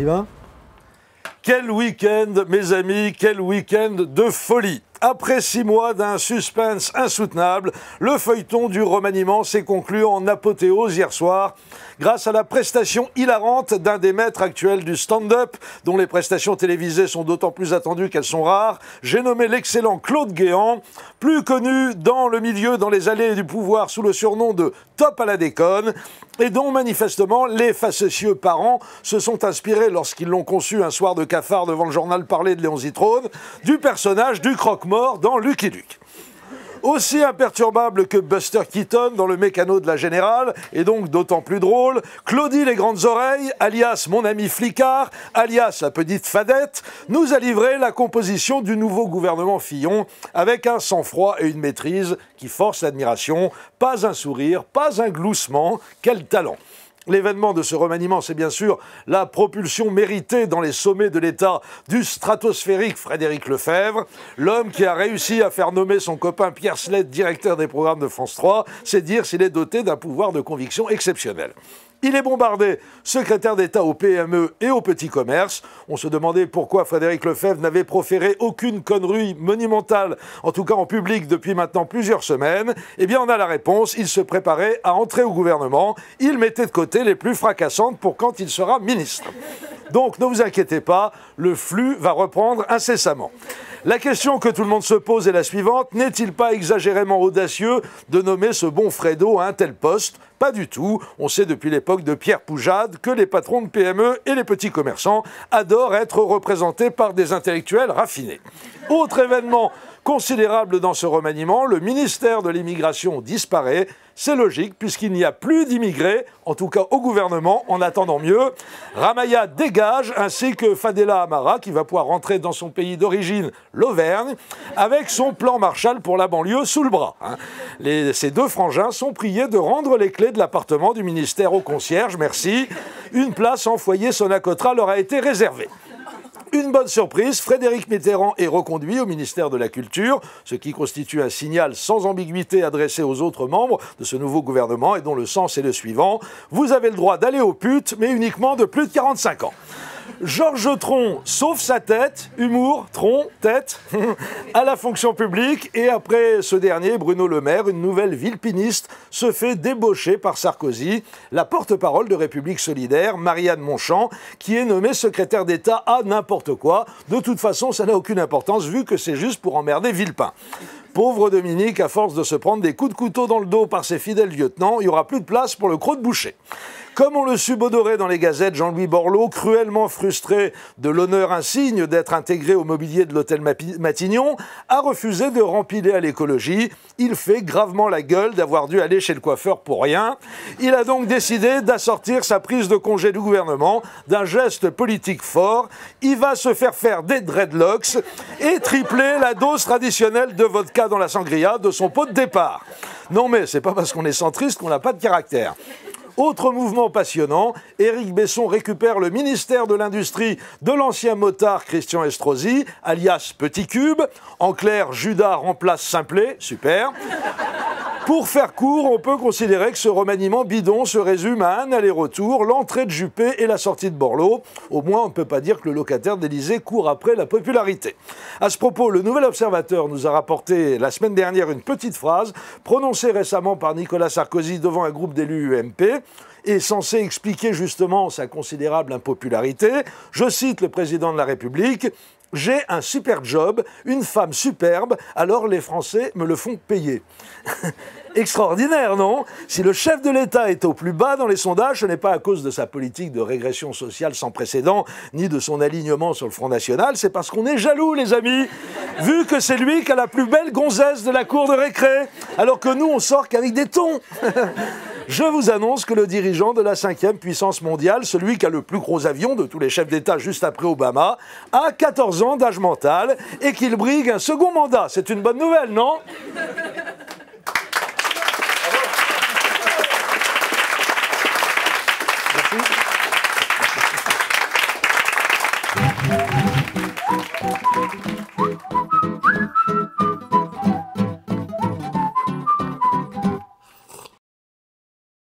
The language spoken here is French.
y va? Quel week-end, mes amis, quel week-end de folie! Après 6 mois d'un suspense insoutenable, le feuilleton du remaniement s'est conclu en apothéose hier soir grâce à la prestation hilarante d'un des maîtres actuels du stand-up, dont les prestations télévisées sont d'autant plus attendues qu'elles sont rares. J'ai nommé l'excellent Claude Guéant, plus connu dans le milieu, dans les allées du pouvoir, sous le surnom de Top à la déconne, et dont manifestement les facétieux parents se sont inspirés lorsqu'ils l'ont conçu un soir de cafard devant le journal parlé de Léon Zitrone, du personnage du croque-mort dans Lucky Luke. Aussi imperturbable que Buster Keaton dans le mécano de la Générale, et donc d'autant plus drôle, Claudie les grandes oreilles, alias mon ami Flicard, alias la petite Fadette, nous a livré la composition du nouveau gouvernement Fillon, avec un sang-froid et une maîtrise qui forcent l'admiration. Pas un sourire, pas un gloussement, quel talent! L'événement de ce remaniement, c'est bien sûr la propulsion méritée dans les sommets de l'État du stratosphérique Frédéric Lefebvre, l'homme qui a réussi à faire nommer son copain Pierre Sled directeur des programmes de France 3, c'est dire s'il est doté d'un pouvoir de conviction exceptionnel. Il est bombardé, secrétaire d'État aux PME et aux petits commerces. On se demandait pourquoi Frédéric Lefebvre n'avait proféré aucune connerie monumentale, en tout cas en public, depuis maintenant plusieurs semaines. Eh bien, on a la réponse. Il se préparait à entrer au gouvernement. Il mettait de côté les plus fracassantes pour quand il sera ministre. Donc, ne vous inquiétez pas, le flux va reprendre incessamment. La question que tout le monde se pose est la suivante. N'est-il pas exagérément audacieux de nommer ce bon Fredo à un tel poste? Pas du tout. On sait depuis l'époque de Pierre Poujade que les patrons de PME et les petits commerçants adorent être représentés par des intellectuels raffinés. Autre événement considérable dans ce remaniement, le ministère de l'Immigration disparaît. C'est logique puisqu'il n'y a plus d'immigrés, en tout cas au gouvernement, en attendant mieux. Ramaya dégage, ainsi que Fadela Amara, qui va pouvoir rentrer dans son pays d'origine, l'Auvergne, avec son plan Marshall pour la banlieue sous le bras. Ces deux frangins sont priés de rendre les clés de l'appartement du ministère au concierge, merci. Une place en foyer Sonacotra leur a été réservée. Une bonne surprise, Frédéric Mitterrand est reconduit au ministère de la Culture, ce qui constitue un signal sans ambiguïté adressé aux autres membres de ce nouveau gouvernement et dont le sens est le suivant. Vous avez le droit d'aller aux putes, mais uniquement de plus de 45 ans. Georges Tron sauve sa tête, humour, tronc, tête, à la fonction publique. Et après ce dernier, Bruno Le Maire, une nouvelle villepiniste, se fait débaucher par Sarkozy. La porte-parole de République Solidaire, Marianne Monchamp, qui est nommée secrétaire d'État à n'importe quoi. De toute façon, ça n'a aucune importance vu que c'est juste pour emmerder Villepin. Pauvre Dominique, à force de se prendre des coups de couteau dans le dos par ses fidèles lieutenants, il n'y aura plus de place pour le croc de boucher. Comme on le subodorait dans les gazettes, Jean-Louis Borloo, cruellement frustré de l'honneur insigne d'être intégré au mobilier de l'hôtel Matignon, a refusé de rempiler à l'écologie. Il fait gravement la gueule d'avoir dû aller chez le coiffeur pour rien. Il a donc décidé d'assortir sa prise de congé du gouvernement d'un geste politique fort. Il va se faire des dreadlocks et tripler la dose traditionnelle de vodka dans la sangria de son pot de départ. Non mais c'est pas parce qu'on est centriste qu'on n'a pas de caractère. Autre mouvement passionnant, Éric Besson récupère le ministère de l'Industrie de l'ancien motard Christian Estrosi, alias Petit Cube. En clair, Judas remplace Simplet, super. Pour faire court, on peut considérer que ce remaniement bidon se résume à un aller-retour, l'entrée de Juppé et la sortie de Borloo. Au moins, on ne peut pas dire que le locataire d'Élysée court après la popularité. À ce propos, le Nouvel Observateur nous a rapporté la semaine dernière une petite phrase prononcée récemment par Nicolas Sarkozy devant un groupe d'élus UMP et censée expliquer justement sa considérable impopularité. Je cite le président de la République. « J'ai un super job, une femme superbe, alors les Français me le font payer. » Extraordinaire, non? Si le chef de l'État est au plus bas dans les sondages, ce n'est pas à cause de sa politique de régression sociale sans précédent, ni de son alignement sur le Front National, c'est parce qu'on est jaloux, les amis, vu que c'est lui qui a la plus belle gonzesse de la cour de récré, alors que nous, on sort qu'avec des thons. Je vous annonce que le dirigeant de la 5e puissance mondiale, celui qui a le plus gros avion de tous les chefs d'État juste après Obama, a 14 ans d'âge mental et qu'il brigue un second mandat. C'est une bonne nouvelle, non? Merci.